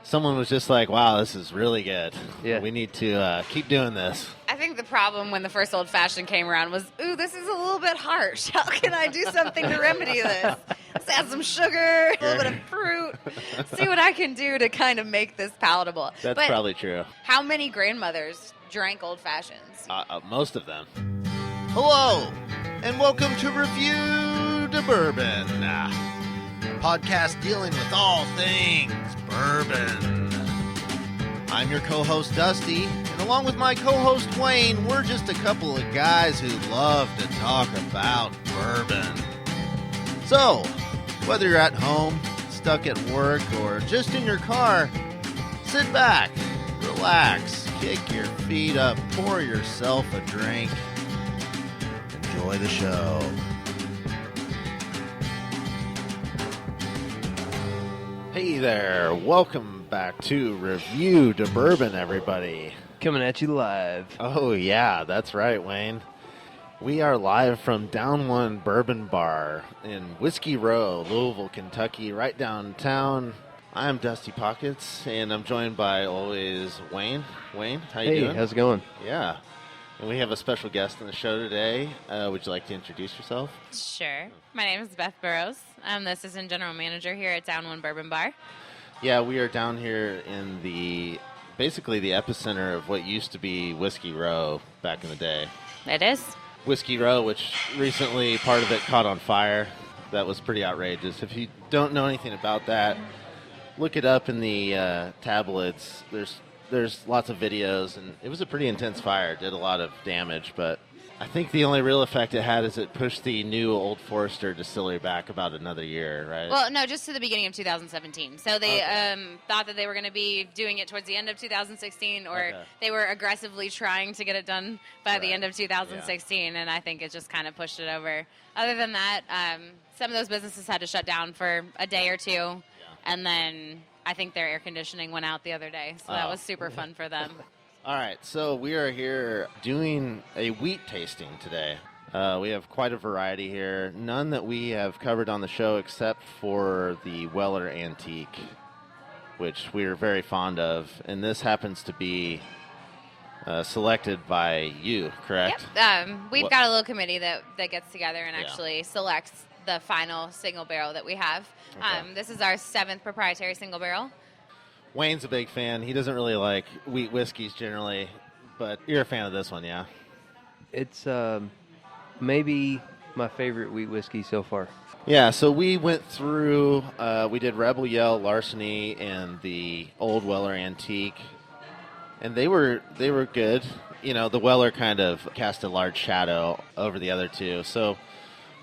someone was just like, wow, this is really good. Yeah. We need to keep doing this. I think the problem when the first Old Fashioned came around was, ooh, this is a little bit harsh. How can I do something to remedy this? Let's add some sugar, a little bit of fruit, see what I can do to kind of make this palatable. That's probably true. How many grandmothers drank Old Fashions? Most of them. Hello, and welcome to Revue de Bourbon, a podcast dealing with all things bourbon. I'm your co-host, Dusty, and along with my co-host, Wayne, we're just a couple of guys who love to talk about bourbon. So, whether you're at home, stuck at work, or just in your car, sit back, relax, kick your feet up, pour yourself a drink. Enjoy the show. Hey there. Welcome back to Revue de Bourbon, everybody. Coming at you live. Oh, yeah, that's right, Wayne. We are live from Down One Bourbon Bar in Whiskey Row, Louisville, Kentucky, right downtown. I'm Dusty Pockets, and I'm joined by always Wayne. Wayne, how you doing? Hey, how's it going? Yeah. And we have a special guest on the show today. Would you like to introduce yourself? Sure. My name is Beth Burrows. I'm the assistant general manager here at Down One Bourbon Bar. Yeah, we are down here in basically the epicenter of what used to be Whiskey Row back in the day. It is. Whiskey Row, which recently part of it caught on fire. That was pretty outrageous. If you don't know anything about that, look it up in the tablets. There's lots of videos, and it was a pretty intense fire. It did a lot of damage, but I think the only real effect it had is it pushed the new Old Forester distillery back about another year, right? Well, no, just to the beginning of 2017. So they thought that they were going to be doing it towards the end of 2016, or they were aggressively trying to get it done by the end of 2016, and I think it just kind of pushed it over. Other than that, some of those businesses had to shut down for a day or two, and then I think their air conditioning went out the other day, so that was super fun for them. All right, so we are here doing a wheat tasting today. We have quite a variety here. None that we have covered on the show except for the Weller Antique, which we are very fond of. And this happens to be selected by you, correct? Yep. We've got a little committee that gets together and actually selects the final single barrel that we have. Okay. This is our 7th proprietary single barrel. Wayne's a big fan. He doesn't really like wheat whiskeys generally, but you're a fan of this one, yeah? It's maybe my favorite wheat whiskey so far. Yeah, so we went through, we did Rebel Yell, Larceny, and the Old Weller Antique, and they were good. You know, the Weller kind of cast a large shadow over the other two, so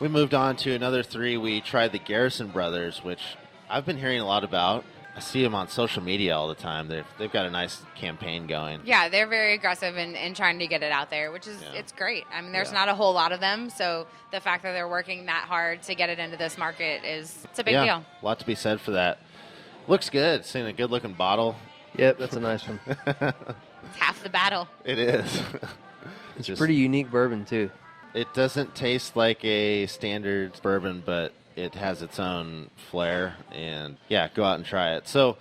we moved on to another 3. We tried the Garrison Brothers, which I've been hearing a lot about. I see them on social media all the time. They've got a nice campaign going. Yeah, they're very aggressive in trying to get it out there, which is it's great. I mean, there's not a whole lot of them, so the fact that they're working that hard to get it into this market it's a big deal. A lot to be said for that. Looks good. It's in a good-looking bottle. Yep, that's a nice one. It's half the battle. It is. It's pretty unique bourbon, too. It doesn't taste like a standard bourbon, but it has its own flair, and go out and try it. So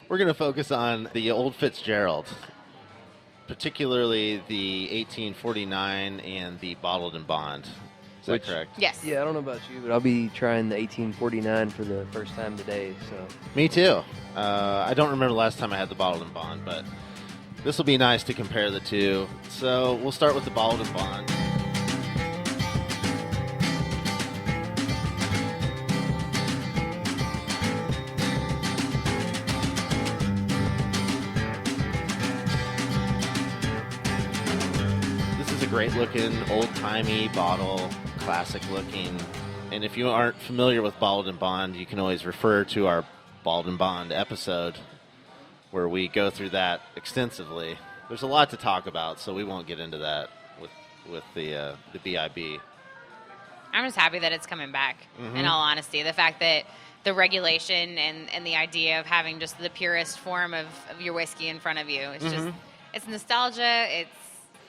we're going to focus on the Old Fitzgerald, particularly the 1849 and the bottled and bond. Is that correct? Yes. Yeah, I don't know about you, but I'll be trying the 1849 for the first time today. So. Me too. I don't remember the last time I had the bottled and bond, but this will be nice to compare the two. So we'll start with the bottled and bond. Great looking, old timey bottle, classic looking. And if you aren't familiar with Bottled and Bond, you can always refer to our Bottled and Bond episode where we go through that extensively. There's a lot to talk about, so we won't get into that with the BIB. I'm just happy that it's coming back, in all honesty. The fact that the regulation and the idea of having just the purest form of your whiskey in front of you, it's just, it's nostalgia,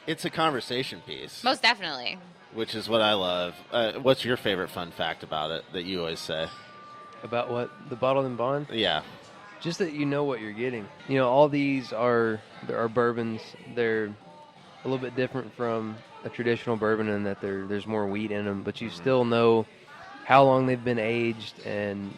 It's a conversation piece. Most definitely. Which is what I love. What's your favorite fun fact about it that you always say? About what? The bottled and bond? Yeah. Just that you know what you're getting. All these are bourbons. They're a little bit different from a traditional bourbon in that there's more wheat in them, but you still know how long they've been aged and,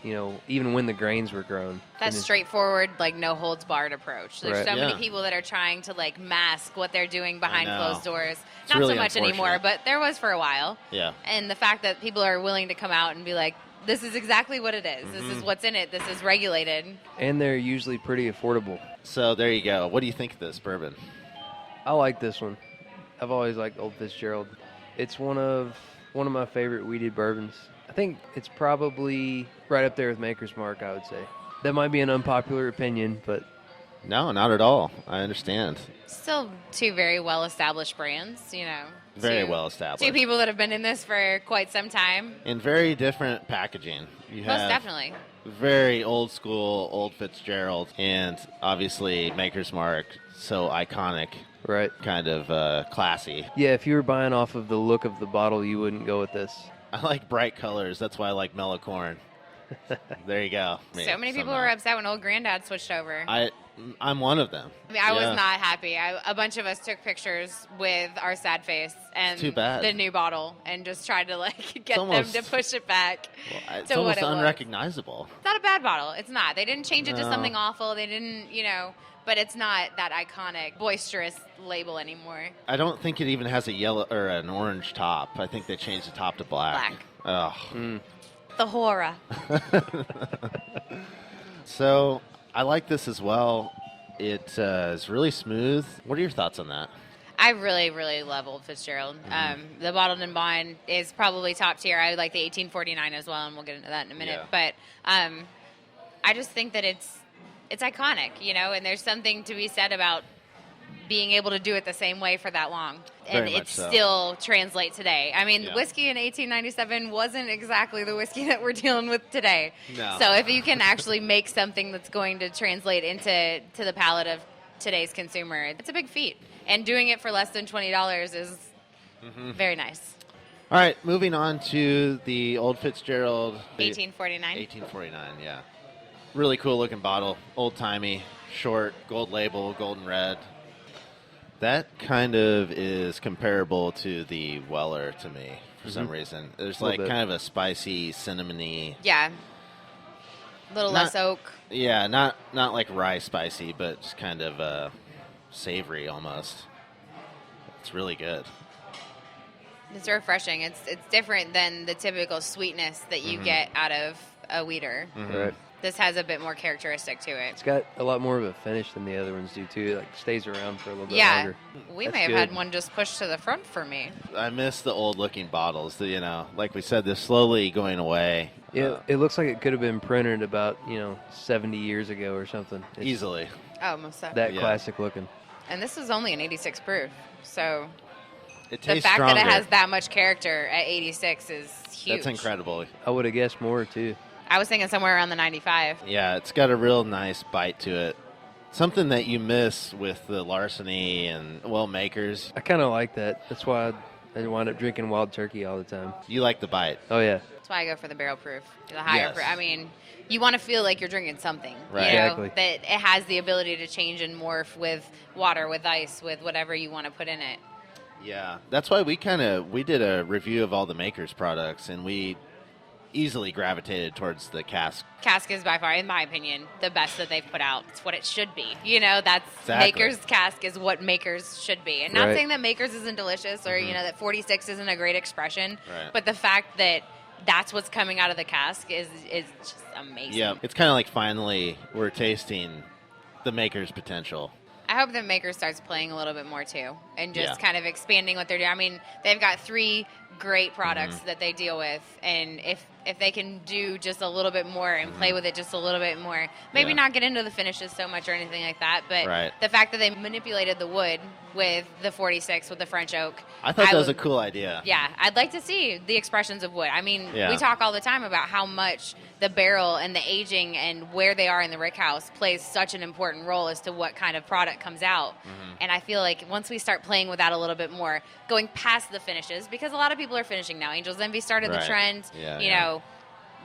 even when the grains were grown. That's straightforward, like no holds barred approach. There's Right. so many people that are trying to like mask what they're doing behind closed doors. It's Not really so much anymore, but there was for a while. Yeah. And the fact that people are willing to come out and be like, this is exactly what it is. This is what's in it. This is regulated. And they're usually pretty affordable. So there you go. What do you think of this bourbon? I like this one. I've always liked Old Fitzgerald. It's one of my favorite wheated bourbons. I think it's probably right up there with Maker's Mark, I would say. That might be an unpopular opinion, but... No, not at all. I understand. Still two very well-established brands, Very Two- well established. Two people that have been in this for quite some time. In very different packaging. You have Most definitely. very old school, Old Fitzgerald, and obviously Maker's Mark, so iconic, Right. kind of classy. Yeah, if you were buying off of the look of the bottle, you wouldn't go with this. I like bright colors. That's why I like mellow corn. There you go. So many people were upset when Old Granddad switched over. I'm one of them. I mean, I was not happy. A bunch of us took pictures with our sad face and Too bad. the new bottle and just tried to get almost- them to push it back It's to almost what it was. unrecognizable. It's not a bad bottle. It's not. They didn't change it to No. something awful. They didn't, but it's not that iconic, boisterous label anymore. I don't think it even has a yellow or an orange top. I think they changed the top to black. Oh. The horror. So I like this as well. It is really smooth. What are your thoughts on that? I really, really love Old Fitzgerald. The bottled and bond is probably top tier. I like the 1849 as well, and we'll get into that in a minute. Yeah. But I just think that it's iconic, and there's something to be said about being able to do it the same way for that long. And Very it much so. still translates today. I mean, Yeah. whiskey in 1897 wasn't exactly the whiskey that we're dealing with today. No. So if you can actually make something that's going to translate into the palate of today's consumer, it's a big feat. And doing it for less than $20 is very nice. All right, moving on to the Old Fitzgerald. 1849. 1849, yeah. Really cool looking bottle. Old-timey, short, gold label, golden red. That kind of is comparable to the Weller to me for some reason. There's like bit. kind of a spicy, cinnamony. Yeah. A little less oak. Yeah, not like rye spicy, but just kind of savory almost. It's really good. It's refreshing. It's different than the typical sweetness that you get out of a wheater. Right. This has a bit more characteristic to it. It's got a lot more of a finish than the other ones do, too. It stays around for a little bit Yeah. longer. We That's may have good. had one just pushed to the front for me. I miss the old-looking bottles. Like we said, they're slowly going away. Yeah, it looks like it could have been printed about, 70 years ago or something. It's Easily. Oh, most definitely. that Yeah. classic looking. And this is only an 86 proof. So It the tastes fact stronger. that it has that much character at 86 is huge. That's incredible. I would have guessed more, too. I was thinking somewhere around the 95. Yeah, it's got a real nice bite to it. Something that you miss with the Larceny and, Makers. I kind of like that. That's why I wind up drinking Wild Turkey all the time. You like the bite. Oh, yeah. That's why I go for the barrel proof, the higher Yes. proof. I mean, you want to feel like you're drinking something. Right. Exactly. That it has the ability to change and morph with water, with ice, with whatever you want to put in it. Yeah, that's why we did a review of all the Makers products, and we easily gravitated towards the cask. Cask is by far, in my opinion, the best that they've put out. It's what it should be. That's Exactly. Maker's cask is what Maker's should be. And not Right. saying that Maker's isn't delicious or, that 46 isn't a great expression. Right. But the fact that that's what's coming out of the cask is just amazing. Yeah, it's kind of like finally we're tasting the Maker's potential. I hope that Maker starts playing a little bit more too, and just Yeah. kind of expanding what they're doing. I mean, they've got 3 great products that they deal with, and if they can do just a little bit more and play with it just a little bit more, maybe Yeah. not get into the finishes so much or anything like that, but Right. the fact that they manipulated the wood with the 46 with the French oak, I thought that was a would- cool idea. Yeah, I'd like to see the expressions of wood. I mean, Yeah. we talk all the time about how much the barrel and the aging and where they are in the rickhouse plays such an important role as to what kind of product comes out. And I feel like once we start playing with that a little bit more, going past the finishes, because a lot of people are finishing now. Angel's Envy started the Right. trend. Yeah, you yeah. know,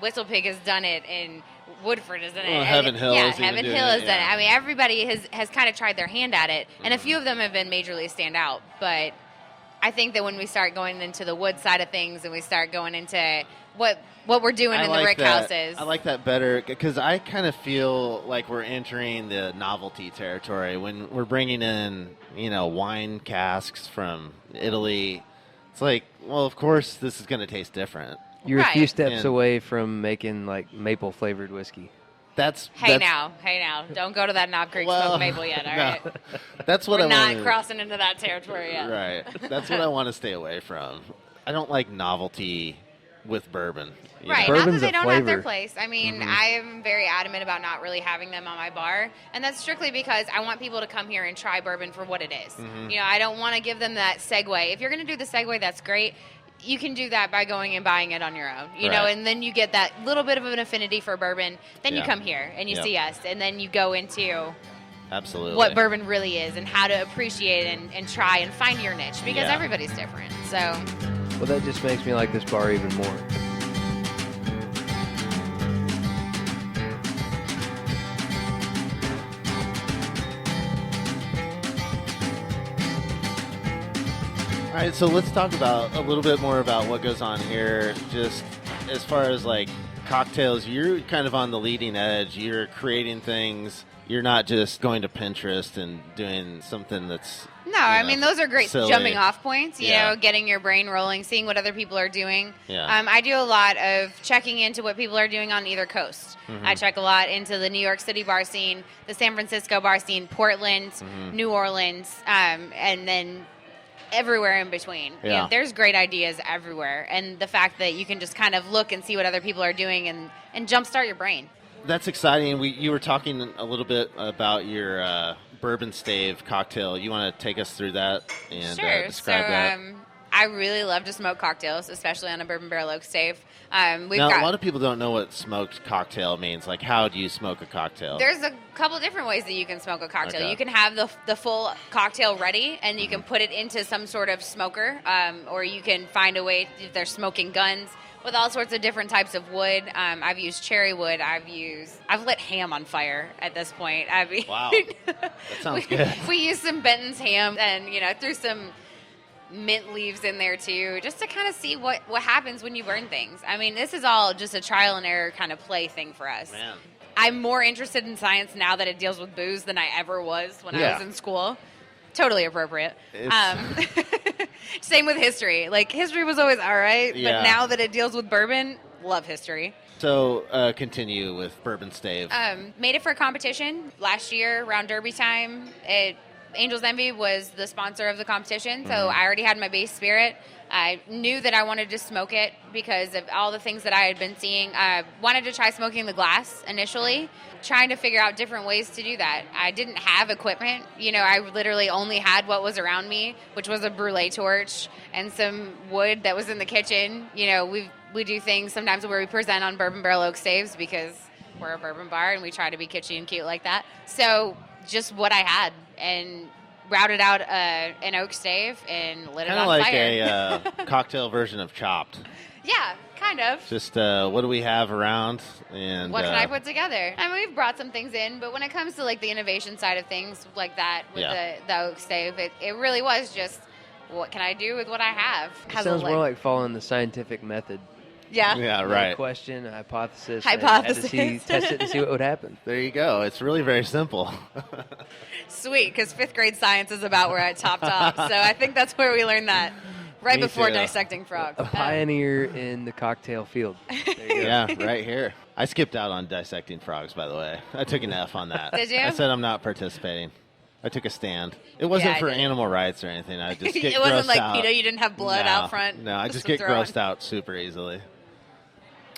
Whistle Pig has done it, and Woodford has done it. Heaven Hill yeah, is even Heaven doing Hill has it, done it. yeah. I mean, everybody has kind of tried their hand at it, and a few of them have been majorly stand out. But I think that when we start going into the wood side of things and we start going into what we're doing in the rick houses. I like that better because I kind of feel like we're entering the novelty territory when we're bringing in, wine casks from Italy. It's like, well, of course, this is going to taste different. You're Right. a few steps And- away from making like maple flavored whiskey. Hey now, don't go to that Knob Creek Smoke Maple yet, all right? That's what We're I not want. crossing into that territory yet. Right. That's what I want to stay away from. I don't like novelty with bourbon. you Right, know? not that Bourbon's they a don't have their flavor. place. I mean, I am very adamant about not really having them on my bar, and that's strictly because I want people to come here and try bourbon for what it is. I don't want to give them that segue. If you're going to do the segue, that's great. You can do that by going and buying it on your own, Right. and then you get that little bit of an affinity for bourbon. Then you Yeah. come here and you Yep. see us, and then you go into Absolutely. what bourbon really is and how to appreciate and try and find your niche because Yeah. everybody's different. So, Well, that just makes me like this bar even more. All right, so let's talk about a little bit more about what goes on here. Just as far as like cocktails, you're kind of on the leading edge. You're creating things. You're not just going to Pinterest and doing something that's no, I mean, those are great silly. jumping off points, you Yeah. know, getting your brain rolling, seeing what other people are doing. Yeah. I do a lot of checking into what people are doing on either coast. Mm-hmm. I check a lot into the New York City bar scene, the San Francisco bar scene, Portland, Mm-hmm. New Orleans, and then everywhere in between. Yeah. There's great ideas everywhere. And the fact that you can just kind of look and see what other people are doing and jumpstart your brain. That's exciting. You were talking a little bit about your bourbon stave cocktail. You want to take us through that and Sure. describe that? I really love to smoke cocktails, especially on a bourbon barrel oak stave. We've Now, got a lot of people don't know what smoked cocktail means. Like, how do you smoke a cocktail? There's a couple different ways that you can smoke a cocktail. Okay. You can have the full cocktail ready, and you can put it into some sort of smoker, or you can find a way if they're smoking guns with all sorts of different types of wood. I've used cherry wood. I've lit ham on fire at this point. Wow. That sounds good. We used some Benton's ham and threw some mint leaves in there too, just to kind of see what happens when you burn things. I mean, this is all just a trial and error kind of play thing for us. Man. I'm more interested in science now that it deals with booze than I ever was when I Yeah. was in school. Totally appropriate. It's- Same with history. Like, history was always all right, Yeah. but now that it deals with bourbon, love history. So continue with bourbon stave. Made it for a competition last year around Derby time. Angel's Envy was the sponsor of the competition, so I already had my base spirit. I knew that I wanted to smoke it because of all the things that I had been seeing. I wanted to try smoking the glass initially, trying to figure out different ways to do that. I didn't have equipment. I literally only had what was around me, which was a brulee torch and some wood that was in the kitchen. We do things sometimes where we present on bourbon barrel oak staves because we're a bourbon bar and we try to be kitschy and cute like that. So just what I had and routed out an oak stave and lit it Kind on of like fire. a cocktail version of Chopped. Yeah, kind of. Just what do we have around? And What can I put together? I mean, we've brought some things in, but when it comes to like the innovation side of things like that with Yeah. the oak stave, it really was just what can I do with what I have? It sounds more like following the scientific method. yeah. Yeah, You know, right. question, a hypothesis. Hypothesis. And had to test it to see what would happen. There you go. It's really very simple. Sweet, because 5th grade science is about where I topped off. So I think that's where we learned that right Me before too. dissecting frogs. A pioneer in the cocktail field. There you go. Yeah, right here. I skipped out on dissecting frogs, by the way. I took an F on that. Did you? I said I'm not participating. I took a stand. It wasn't Yeah, I for did. animal rights or anything. I just get It wasn't grossed like out. PETA, you didn't have blood No, out front. No, I just to get throw grossed on. out super easily.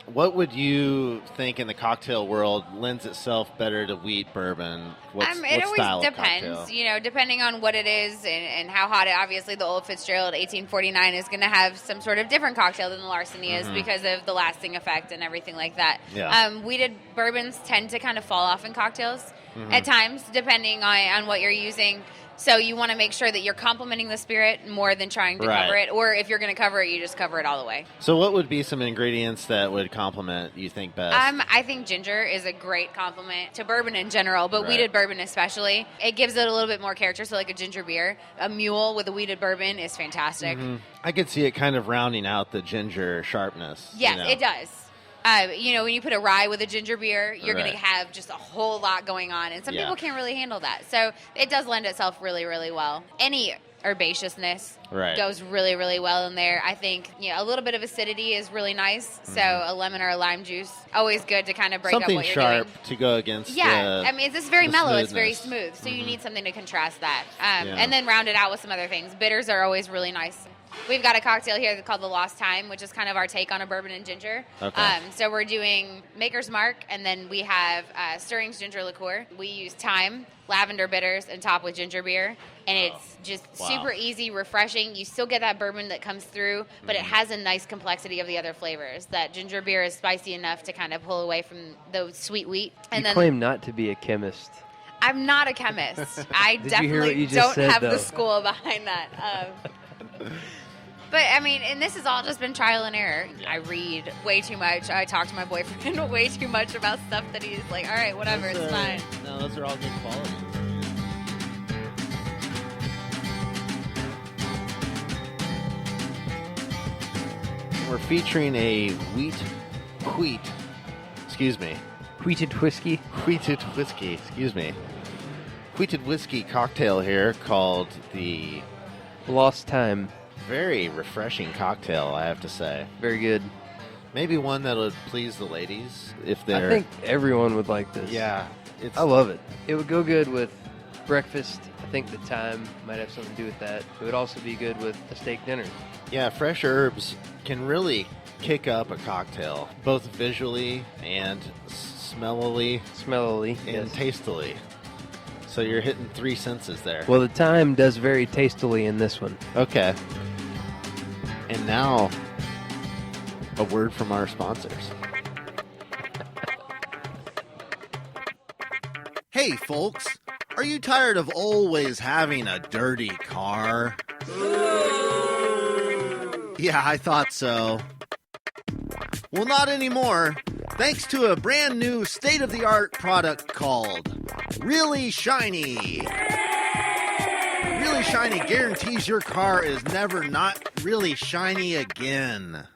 What would you think in the cocktail world lends itself better to wheat bourbon? It what always style of depends, cocktail? depending on what it is and how hot it. Obviously, the Old Fitzgerald 1849 is going to have some sort of different cocktail than the Larceny is because of the lasting effect and everything like that. Yeah. Wheated bourbons tend to kind of fall off in cocktails at times, depending on what you're using. So you want to make sure that you're complementing the spirit more than trying to cover it. Or if you're going to cover it, you just cover it all the way. So what would be some ingredients that would complement, you think, best? I think ginger is a great complement to bourbon in general, but wheated bourbon especially. It gives it a little bit more character, so like a ginger beer. A mule with a wheated bourbon is fantastic. Mm-hmm. I could see it kind of rounding out the ginger sharpness. Yes, it does. When you put a rye with a ginger beer, you're going to have just a whole lot going on. And some people can't really handle that. So it does lend itself really, really well. Any herbaceousness goes really, really well in there. I think a little bit of acidity is really nice. So a lemon or a lime juice, always good to kind of break up what you're doing. Something sharp to go against it's very mellow. It's very smooth. So you need something to contrast that. And then round it out with some other things. Bitters are always really nice. We've got a cocktail here called the Lost Thyme, which is kind of our take on a bourbon and ginger. Okay. So we're doing Maker's Mark, and then we have Stirring's ginger liqueur. We use thyme, lavender bitters, and top with ginger beer. And it's just super easy, refreshing. You still get that bourbon that comes through, but it has a nice complexity of the other flavors. That ginger beer is spicy enough to kind of pull away from the sweet wheat. And you claim not to be a chemist. I'm not a chemist. I definitely don't have the school behind that. But, and this has all just been trial and error. I read way too much. I talk to my boyfriend way too much about stuff that he's like, all right, whatever, it's fine. No, those are all good qualities. We're featuring a wheated whiskey cocktail here called the Lost Thyme. Very refreshing cocktail, I have to say. Very good. Maybe one that would please the ladies if they're... I think everyone would like this. Yeah. I love it. It would go good with breakfast. I think the thyme might have something to do with that. It would also be good with a steak dinner. Yeah, fresh herbs can really kick up a cocktail, both visually and smellily and tastily. So you're hitting three senses there. Well, the thyme does very tastily in this one. Okay. And now, a word from our sponsors. Hey, folks. Are you tired of always having a dirty car? Yeah, I thought so. Well, not anymore. Thanks to a brand new state-of-the-art product called Really Shiny. Really Shiny guarantees your car is never not really shiny again.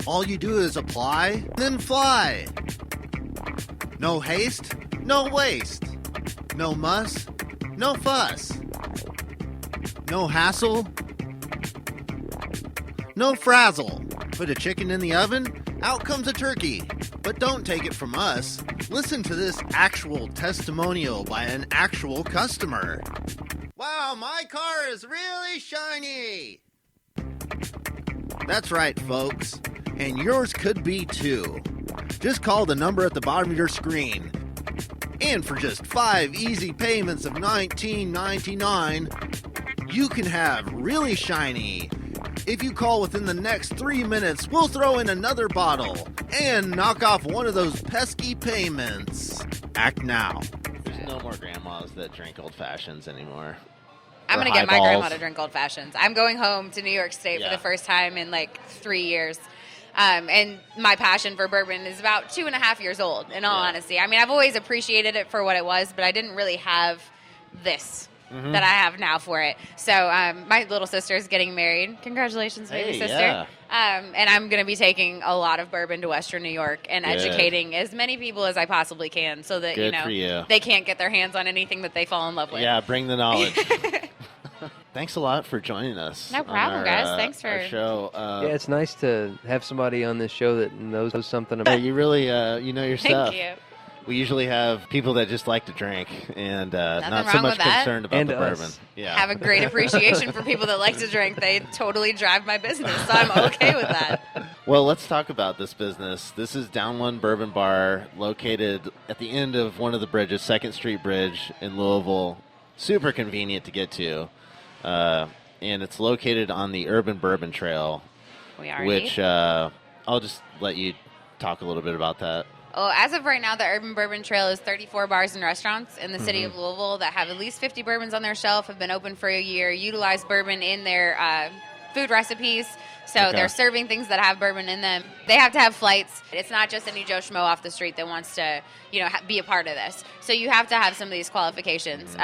All you do is apply, then fly. No haste, no waste. No muss, no fuss. No hassle, no frazzle. Put a chicken in the oven, out comes a turkey. But don't take it from us. Listen to this actual testimonial by an actual customer. Wow, my car is really shiny. That's right, folks. And yours could be too. Just call the number at the bottom of your screen. And for just 5 easy payments of $19.99, you can have Really Shiny. If you call within the next 3 minutes, we'll throw in another bottle and knock off one of those pesky payments. Act now. There's no more grandmas that drink old fashions anymore. I'm going to get my grandma to drink old fashions. I'm going home to New York State for the first time in like 3 years. And my passion for bourbon is about 2.5 years old, in all honesty. I mean, I've always appreciated it for what it was, but I didn't really have this that I have now for it. So my little sister is getting married. Congratulations, baby sister. Yeah. And I'm going to be taking a lot of bourbon to Western New York and educating as many people as I possibly can so that, they can't get their hands on anything that they fall in love with. Yeah, bring the knowledge. Thanks a lot for joining us. No problem, guys. Thanks for our show. It's nice to have somebody on this show that knows something about. You really, you know your stuff. Thank you. We usually have people that just like to drink and not so wrong much with that. concerned about the us. bourbon. Yeah. Have a great appreciation for people that like to drink. They totally drive my business, so I'm okay with that. Well, let's talk about this business. This is Down One Bourbon Bar, located at the end of one of the bridges, 2nd Street Bridge in Louisville. Super convenient to get to. And it's located on the Urban Bourbon Trail, We are. which I'll just let you talk a little bit about that. Well, as of right now, the Urban Bourbon Trail is 34 bars and restaurants in the city of Louisville that have at least 50 bourbons on their shelf, have been open for a year, utilize bourbon in their food recipes. So they're serving things that have bourbon in them. They have to have flights. It's not just any Joe Schmo off the street that wants to, be a part of this. So you have to have some of these qualifications.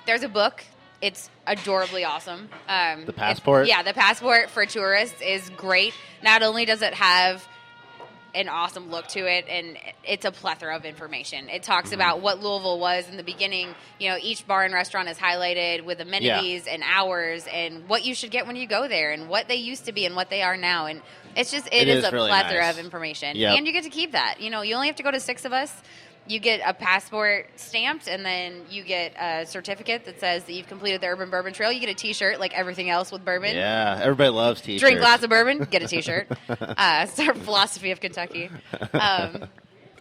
There's a book. It's adorably awesome. The Passport? The Passport for tourists is great. Not only does it have an awesome look to it, and it's a plethora of information. It talks about what Louisville was in the beginning. Each bar and restaurant is highlighted with amenities and hours and what you should get when you go there and what they used to be and what they are now. And it is a really plethora nice. of information. Yep. And you get to keep that. You only have to go to 6 of us. You get a passport stamped, and then you get a certificate that says that you've completed the Urban Bourbon Trail. You get a T-shirt like everything else with bourbon. Yeah, everybody loves T-shirts. Drink lots of bourbon, get a T-shirt. It's our philosophy of Kentucky.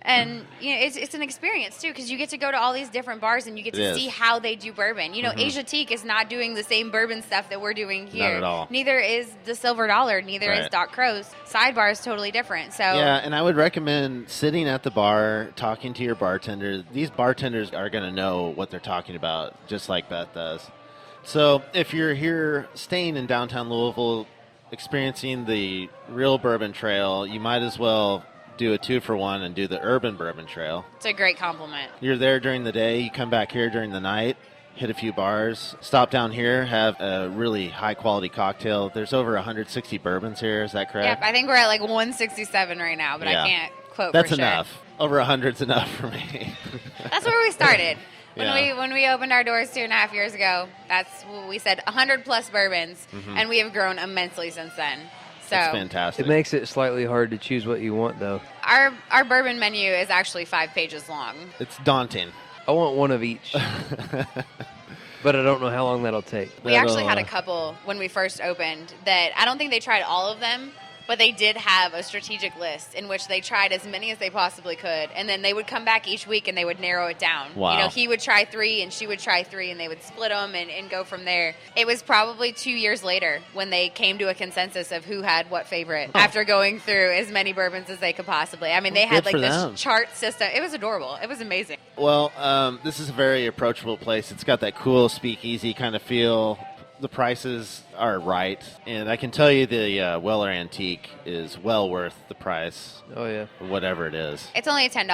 And it's an experience too, because you get to go to all these different bars and you get to see how they do bourbon. Asia Teak is not doing the same bourbon stuff that we're doing here. Not at all. Neither is the Silver Dollar. Neither is Doc Crow's. Sidebar is totally different. So yeah, and I would recommend sitting at the bar, talking to your bartender. These bartenders are going to know what they're talking about, just like Beth does. So if you're here staying in downtown Louisville, experiencing the real Bourbon Trail, you might as well do a 2-for-1 and do the Urban Bourbon Trail. It's a great compliment. You're there during the day, you come back here during the night, hit a few bars, stop down here, have a really high-quality cocktail. There's over 160 bourbons here, is that correct? Yep, I think we're at like 167 right now, but I can't quote That's for sure. enough. Over 100's enough for me. That's where we started. Yeah. When we opened our doors 2.5 years ago, that's what we said, 100-plus bourbons, and we have grown immensely since then. So That's fantastic. It makes it slightly hard to choose what you want, though. Our bourbon menu is actually 5 pages long. It's daunting. I want one of each. But I don't know how long that'll take. We actually had a couple when we first opened that I don't think they tried all of them, but they did have a strategic list in which they tried as many as they possibly could, and then they would come back each week and they would narrow it down. Wow. He would try 3 and she would try 3, and they would split them and go from there. It was probably 2 years later when they came to a consensus of who had what favorite after going through as many bourbons as they could possibly. I mean, they had Good for them. this chart system. It was adorable. It was amazing. Well, this is a very approachable place. It's got that cool speakeasy kind of feel. The prices are right, and I can tell you the Weller Antique is well worth the price. Oh, yeah. Whatever it is. It's only $10.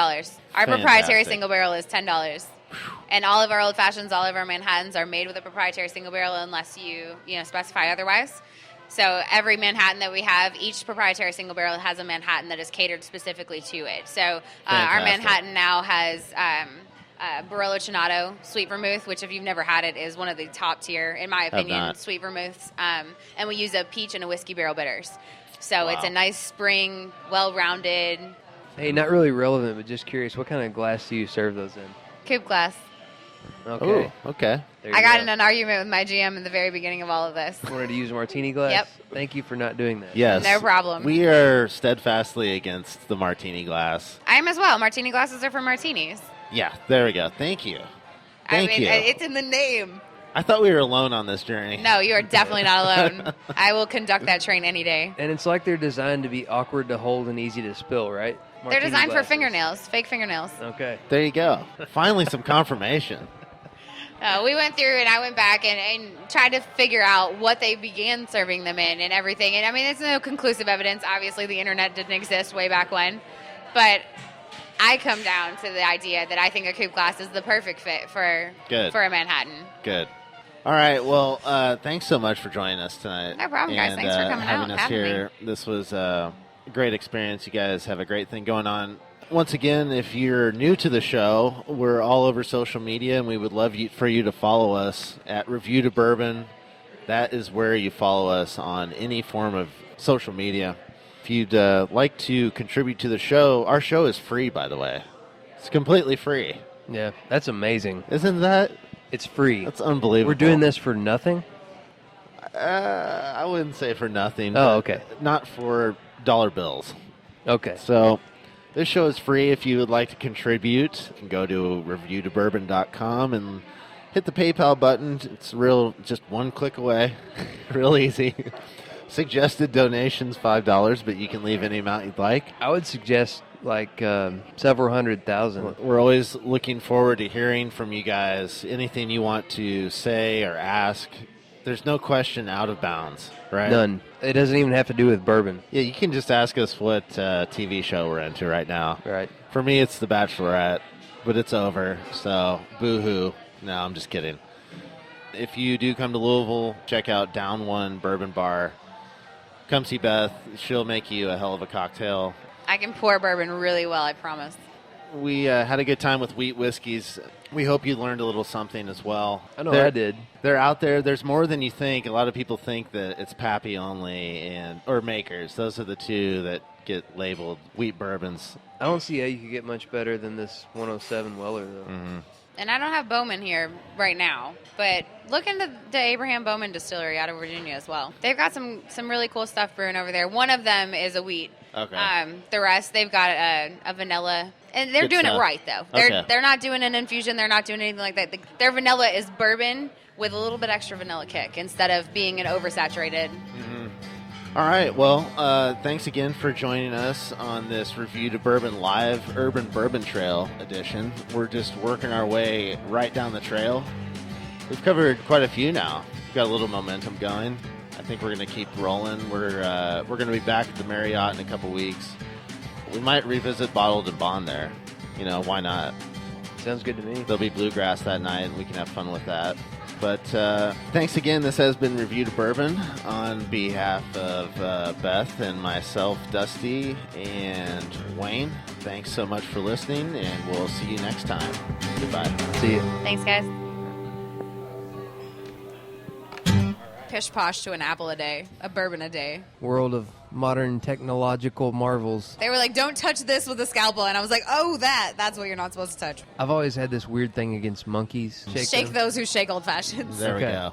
Our proprietary Fantastic. single barrel is $10. And all of our old fashions, all of our Manhattans are made with a proprietary single barrel unless you specify otherwise. So every Manhattan that we have, each proprietary single barrel has a Manhattan that is catered specifically to it. So our Manhattan now has Barolo Chinato sweet vermouth, which if you've never had it is one of the top tier, in my opinion, sweet vermouths. And we use a peach and a whiskey barrel bitters. So it's a nice spring, well-rounded. Hey, not really relevant, but just curious, what kind of glass do you serve those in? Coupe glass. Okay. Oh, okay. There you I got go. in an argument with my GM in the very beginning of all of this. Wanted to use a martini glass? Yep. Thank you for not doing that. Yes. No problem. We are steadfastly against the martini glass. I am as well. Martini glasses are for martinis. Yeah, there we go. Thank you. Thank you. It's in the name. I thought we were alone on this journey. No, you are definitely not alone. I will conduct that train any day. And it's like they're designed to be awkward to hold and easy to spill, right? They're Martini designed for glasses. fingernails, fake fingernails. Okay. There you go. Finally, some confirmation. We went through and I went back and tried to figure out what they began serving them in and everything. And I mean, it's no conclusive evidence. Obviously, the internet didn't exist way back when. But I come down to the idea that I think a coupe glass is the perfect fit for a Manhattan. Good. All right. Well, thanks so much for joining us tonight. No problem, guys. And, Thanks for coming having out, us having here. This was a great experience. You guys have a great thing going on. Once again, if you're new to the show, we're all over social media, and we would love for you to follow us at Revue de Bourbon. That is where you follow us on any form of social media. If you'd like to contribute to the show, our show is free, by the way. It's completely free. Yeah, that's amazing. Isn't that? It's free. That's unbelievable. We're doing this for nothing? I wouldn't say for nothing. Oh, but okay. Not for dollar bills. Okay. So this show is free. If you would like to contribute, you can go to revuedebourbon.com and hit the PayPal button. It's just one click away. Real easy. Suggested donations $5, but you can leave any amount you'd like. I would suggest like several 100,000. We're always looking forward to hearing from you guys. Anything you want to say or ask, there's no question out of bounds, right? None. It doesn't even have to do with bourbon. Yeah, you can just ask us what TV show we're into right now. Right. For me, it's The Bachelorette, but it's over, so boo-hoo. No, I'm just kidding. If you do come to Louisville, check out Down One Bourbon Bar. Come see Beth. She'll make you a hell of a cocktail. I can pour bourbon really well, I promise. We had a good time with wheat whiskeys. We hope you learned a little something as well. I know I did. They're out there. There's more than you think. A lot of people think that it's Pappy only or Makers. Those are the two that get labeled wheat bourbons. I don't see how you could get much better than this 107 Weller, though. Mm-hmm. And I don't have Bowman here right now, but look into the Abraham Bowman Distillery out of Virginia as well. They've got some really cool stuff brewing over there. One of them is a wheat. Okay. The rest, they've got a vanilla. And they're Good doing stuff. it right, though. They're not doing an infusion. They're not doing anything like that. Their vanilla is bourbon with a little bit extra vanilla kick instead of being an oversaturated. Mm-hmm. All right. Well, thanks again for joining us on this Revue de Bourbon Live Urban Bourbon Trail edition. We're just working our way right down the trail. We've covered quite a few now. We've got a little momentum going. I think we're going to keep rolling. We're going to be back at the Marriott in a couple weeks. We might revisit Bottled and Bond there. You know, why not? Sounds good to me. There'll be bluegrass that night, and we can have fun with that. But thanks again. This has been Revue de Bourbon on behalf of Beth and myself, Dusty, and Wayne. Thanks so much for listening, and we'll see you next time. Goodbye. See you. Thanks, guys. Pish posh to an apple a day, a bourbon a day. World of modern technological marvels. They were like, don't touch this with a scalpel. And I was like, oh, that's what you're not supposed to touch. I've always had this weird thing against monkeys. Shake those who shake old fashions. There we go.